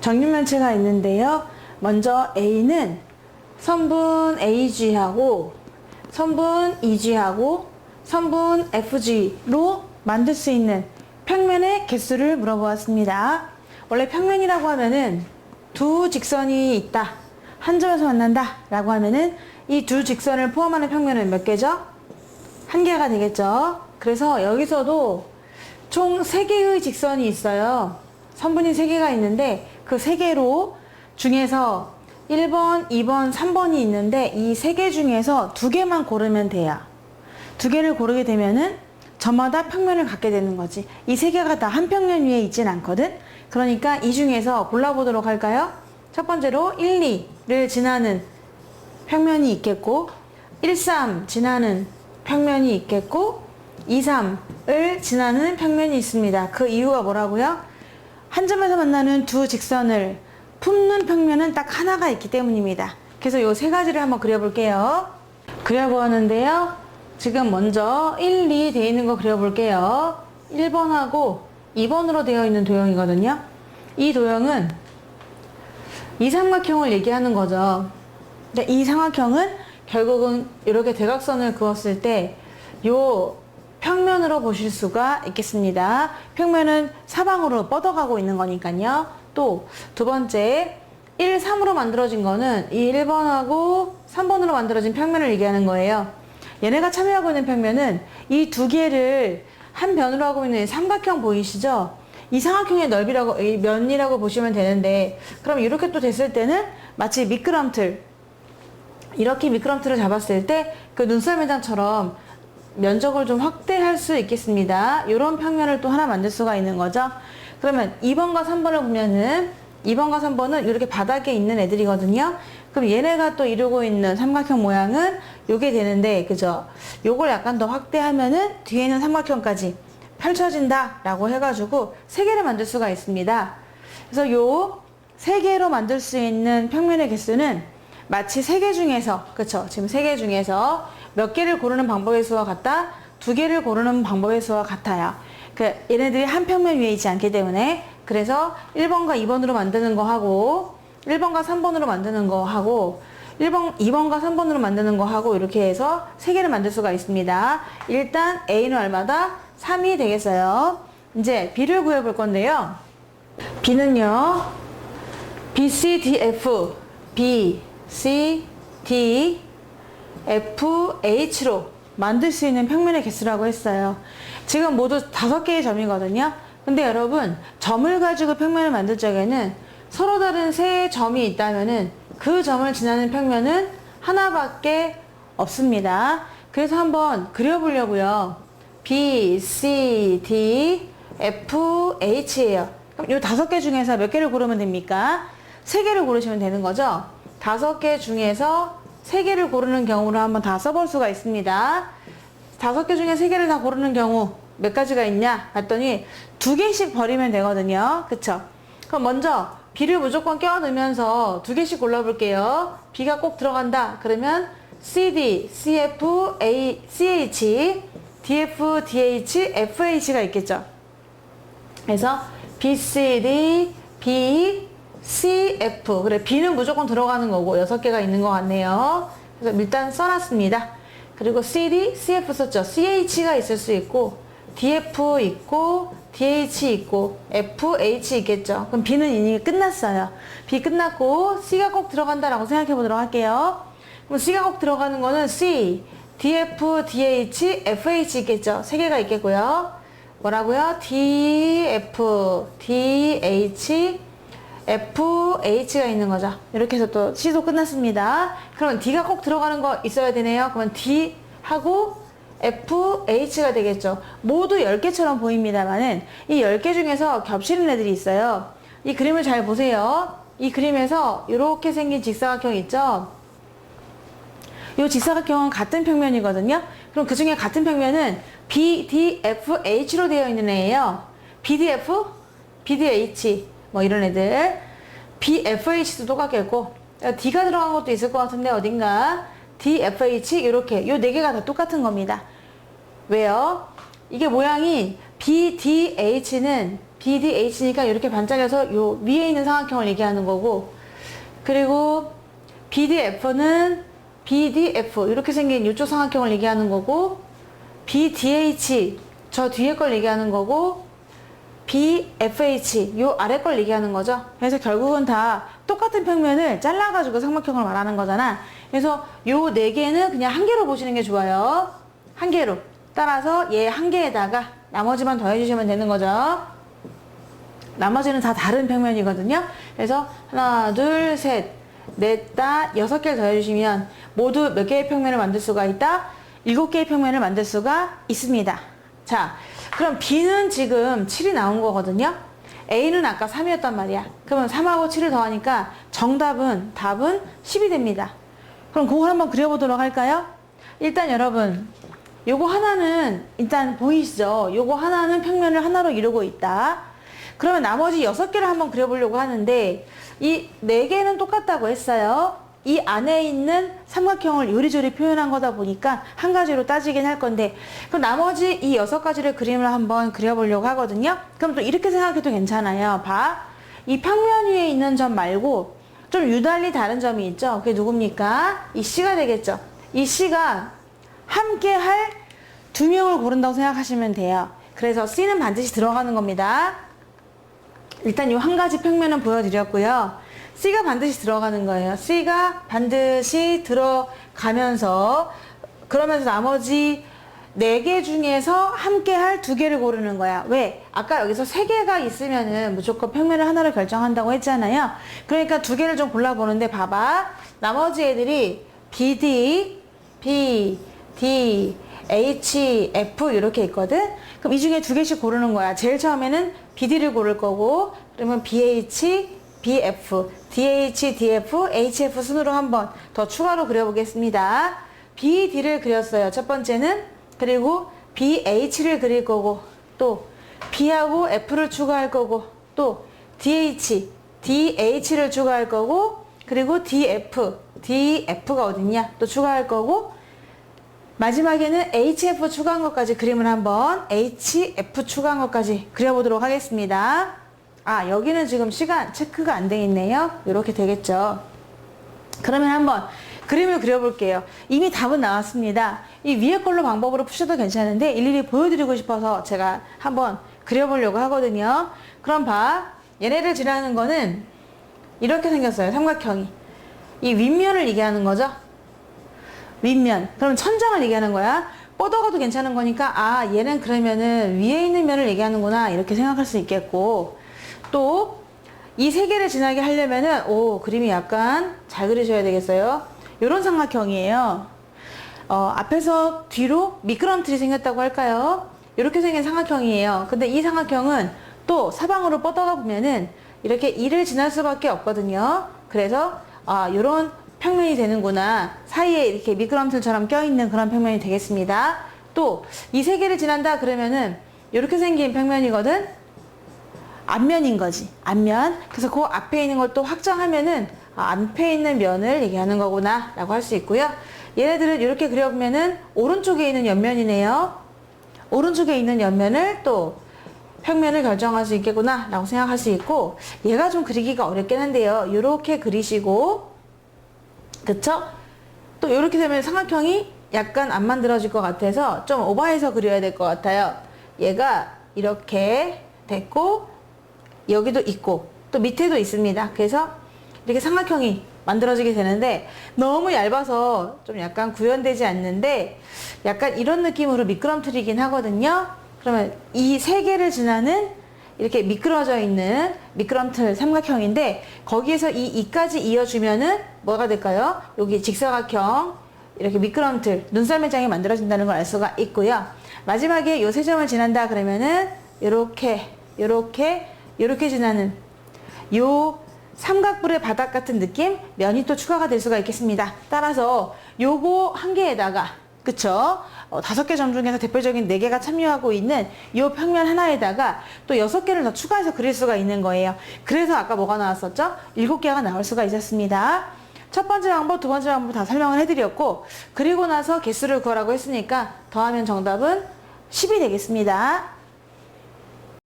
정육면체가 있는데요. 먼저 A는 선분 AG하고 선분 EG하고 선분 FG로 만들 수 있는 평면의 개수를 물어보았습니다. 원래 평면이라고 하면은 두 직선이 있다, 한 점에서 만난다 라고 하면은 이 두 직선을 포함하는 평면은 몇 개죠? 한 개가 되겠죠. 그래서 여기서도 총 3개의 직선이 있어요. 선분이 3개가 있는데 그 3개로 중에서 1번, 2번, 3번이 있는데 이 3개 중에서 2개만 고르면 돼요. 2개를 고르게 되면은 저마다 평면을 갖게 되는 거지. 이 3개가 다 한 평면 위에 있진 않거든. 그러니까 이 중에서 골라보도록 할까요? 첫 번째로 1, 2를 지나는 평면이 있겠고 1, 3 지나는 평면이 있겠고 2, 3을 지나는 평면이 있습니다. 그 이유가 뭐라고요? 한 점에서 만나는 두 직선을 품는 평면은 딱 하나가 있기 때문입니다. 그래서 요 3가지를 한번 그려볼게요. 그려보았는데요. 지금 먼저 1, 2 되어 있는 거 그려볼게요. 1번하고 2번으로 되어 있는 도형이거든요. 이 도형은 이 삼각형을 얘기하는 거죠. 근데 이 삼각형은 결국은 이렇게 대각선을 그었을 때 요 평면으로 보실 수가 있겠습니다. 평면은 사방으로 뻗어가고 있는 거니까요. 또 두 번째 1, 3으로 만들어진 거는 이 1번하고 3번으로 만들어진 평면을 얘기하는 거예요. 얘네가 참여하고 있는 평면은 이 두 개를 한 변으로 하고 있는 삼각형 보이시죠? 이 삼각형의 넓이라고, 이 면이라고 보시면 되는데, 그럼 이렇게 또 됐을 때는 마치 미끄럼틀, 이렇게 미끄럼틀을 잡았을 때 그 눈썰 매장처럼 면적을 좀 확대할 수 있겠습니다. 이런 평면을 또 하나 만들 수가 있는 거죠. 그러면 2번과 3번을 보면은 2번과 3번은 이렇게 바닥에 있는 애들이거든요. 그럼 얘네가 또 이루고 있는 삼각형 모양은 요게 되는데, 그죠? 요걸 약간 더 확대하면은 뒤에 있는 삼각형까지 펼쳐진다 라고 해가지고 3개를 만들 수가 있습니다. 그래서 요 3개로 만들 수 있는 평면의 개수는 마치 3개 중에서, 그쵸? 지금 3개 중에서 몇 개를 고르는 방법의 수와 같다? 2개를 고르는 방법의 수와 같아요. 얘네들이 한 평면 위에 있지 않기 때문에, 그래서 1번과 2번으로 만드는 거 하고 1번과 3번으로 만드는 거 하고 2번과 3번으로 만드는 거 하고 이렇게 해서 3개를 만들 수가 있습니다. 일단 A는 얼마다? 3이 되겠어요. 이제 B를 구해볼 건데요. B는요, B, C, D, F, B, C, D, F, H로 만들 수 있는 평면의 개수라고 했어요. 지금 모두 5개의 점이거든요. 근데 여러분, 점을 가지고 평면을 만들 적에는 서로 다른 3점이 있다면은 그 점을 지나는 평면은 하나밖에 없습니다. 그래서 한번 그려보려고요. B, C, D, F, H예요. 그럼 이 5개 중에서 몇 개를 고르면 됩니까? 3개를 고르시면 되는 거죠. 5개 중에서 3개를 고르는 경우로 한번 다 써볼 수가 있습니다. 5개 중에 3개를 다 고르는 경우 몇 가지가 있냐? 봤더니 2개씩 버리면 되거든요. 그쵸? 그럼 먼저 B를 무조건 껴 넣으면서 2개씩 골라볼게요. B가 꼭 들어간다. 그러면 CD, CF, A, CH, DF, DH, FH가 있겠죠. 그래서 BCD, B, CF. 그래, B는 무조건 들어가는 거고 6개가 있는 것 같네요. 그래서 일단 써놨습니다. 그리고 CD, CF 썼죠. CH가 있을 수 있고 DF 있고 DH 있고 FH 있겠죠. 그럼 B는 이미 끝났어요. B 끝났고 C가 꼭 들어간다라고 생각해 보도록 할게요. 그럼 C가 꼭 들어가는 거는 C, DF, DH, FH 있겠죠. 3개가 있겠고요. 뭐라고요? DF, DH, FH가 있는 거죠. 이렇게 해서 또 C도 끝났습니다. 그러면 D가 꼭 들어가는 거 있어야 되네요. 그러면 D 하고 FH가 되겠죠. 모두 10개처럼 보입니다만은 이 10개 중에서 겹치는 애들이 있어요. 이 그림을 잘 보세요. 이 그림에서 이렇게 생긴 직사각형 있죠? 이 직사각형은 같은 평면이거든요. 그럼 그 중에 같은 평면은 BDFH로 되어 있는 애예요. BDF, BDH 뭐 이런 애들. BFH도 똑같겠고 D가 들어간 것도 있을 것 같은데 어딘가 DFH 이렇게 요 4개가 다 똑같은 겁니다. 왜요? 이게 모양이 BDH는 BDH니까 이렇게 반짝여서 요 위에 있는 삼각형을 얘기하는 거고, 그리고 BDF는 BDF 이렇게 생긴 이쪽 삼각형을 얘기하는 거고, BDH 저 뒤에 걸 얘기하는 거고, BFH 요 아래 걸 얘기하는 거죠. 그래서 결국은 다 똑같은 평면을 잘라가지고 삼각형을 말하는 거잖아. 그래서 요 네 개는 그냥 한 개로 보시는 게 좋아요. 한 개로. 따라서 얘 한 개에다가 나머지만 더해주시면 되는 거죠. 나머지는 다 다른 평면이거든요. 그래서 하나, 둘, 셋, 넷, 다, 6개를 더해주시면 모두 몇 개의 평면을 만들 수가 있다? 7개의 평면을 만들 수가 있습니다. 자, 그럼 B는 지금 7이 나온 거거든요. A는 아까 3이었단 말이야. 그러면 3하고 7을 더하니까 답은 10이 됩니다. 그럼 그걸 한번 그려보도록 할까요? 일단 여러분, 요거 하나는 일단 보이시죠? 요거 하나는 평면을 하나로 이루고 있다. 그러면 나머지 6개를 한번 그려보려고 하는데 이 4개는 똑같다고 했어요. 이 안에 있는 삼각형을 요리조리 표현한 거다 보니까 한 가지로 따지긴 할 건데, 그럼 나머지 이 6가지를 그림을 한번 그려보려고 하거든요. 그럼 또 이렇게 생각해도 괜찮아요. 봐. 이 평면 위에 있는 점 말고 좀 유달리 다른 점이 있죠. 그게 누굽니까? 이 C가 되겠죠. 이 C가 함께 할 2명을 고른다고 생각하시면 돼요. 그래서 C는 반드시 들어가는 겁니다. 일단 이 한 가지 평면은 보여드렸고요. C가 반드시 들어가는 거예요. C가 반드시 들어가면서, 그러면서 나머지 4개 중에서 함께 할 2개를 고르는 거야. 왜? 아까 여기서 3개가 있으면은 무조건 평면을 하나로 결정한다고 했잖아요. 그러니까 2개를 좀 골라보는데, 봐봐. 나머지 애들이 BD, B, D, H, F 이렇게 있거든? 그럼 이 중에 2개씩 고르는 거야. 제일 처음에는 BD를 고를 거고, 그러면 BH, BF, DH, DF, HF 순으로 한번 더 추가로 그려보겠습니다. BD를 그렸어요. 첫 번째는. 그리고 BH를 그릴 거고, 또 B하고 F를 추가할 거고, 또 DH, DH를 추가할 거고, 그리고 DF, DF가 어딨냐? 또 추가할 거고, 마지막에는 HF 추가한 것까지 그림을 한번 HF 추가한 것까지 그려보도록 하겠습니다. 아, 여기는 지금 시간 체크가 안 돼 있네요. 이렇게 되겠죠. 그러면 한번 그림을 그려볼게요. 이미 답은 나왔습니다. 이 위에 걸로 방법으로 푸셔도 괜찮은데 일일이 보여드리고 싶어서 제가 한번 그려보려고 하거든요. 그럼 봐. 얘네를 지나는 거는 이렇게 생겼어요. 삼각형이. 이 윗면을 얘기하는 거죠. 윗면. 그럼 천장을 얘기하는 거야. 뻗어가도 괜찮은 거니까, 아, 얘는 그러면은 위에 있는 면을 얘기하는구나. 이렇게 생각할 수 있겠고, 또 이 3개를 지나게 하려면은, 오, 그림이 약간 잘 그리셔야 되겠어요. 요런 삼각형이에요. 앞에서 뒤로 미끄럼틀이 생겼다고 할까요? 이렇게 생긴 삼각형이에요. 근데 이 삼각형은 또 사방으로 뻗어가 보면은 이렇게 이를 지날 수밖에 없거든요. 그래서, 아, 요런 평면이 되는구나. 사이에 이렇게 미끄럼틀처럼 껴있는 그런 평면이 되겠습니다. 또 이 3개를 지난다 그러면은 이렇게 생긴 평면이거든. 앞면인 거지. 앞면. 그래서 그 앞에 있는 걸 또 확장하면은 앞에 있는 면을 얘기하는 거구나 라고 할 수 있고요. 얘네들은 이렇게 그려보면은 오른쪽에 있는 옆면이네요. 오른쪽에 있는 옆면을 또 평면을 결정할 수 있겠구나 라고 생각할 수 있고, 얘가 좀 그리기가 어렵긴 한데요. 이렇게 그리시고, 그쵸? 또 이렇게 되면 삼각형이 약간 안 만들어질 것 같아서 좀 오버해서 그려야 될 것 같아요. 얘가 이렇게 됐고, 여기도 있고, 또 밑에도 있습니다. 그래서 이렇게 삼각형이 만들어지게 되는데, 너무 얇아서 좀 약간 구현되지 않는데, 약간 이런 느낌으로 미끄럼틀이긴 하거든요. 그러면 이 3개를 지나는 이렇게 미끄러져 있는 미끄럼틀 삼각형인데, 거기에서 이 2까지 이어주면은 뭐가 될까요? 여기 직사각형, 이렇게 미끄럼틀, 눈썰매장이 만들어진다는 걸 알 수가 있고요. 마지막에 요 3점을 지난다 그러면은 요렇게 지나는 요 삼각뿔의 바닥 같은 느낌, 면이 또 추가가 될 수가 있겠습니다. 따라서 요거 한 개에다가, 그쵸? 5개 점 중에서 대표적인 4개가 참여하고 있는 이 평면 하나에다가 또 6개를 더 추가해서 그릴 수가 있는 거예요. 그래서 아까 뭐가 나왔었죠? 7개가 나올 수가 있었습니다. 첫 번째 방법, 두 번째 방법 다 설명을 해드렸고, 그리고 나서 개수를 구하라고 했으니까 더하면 정답은 10이 되겠습니다.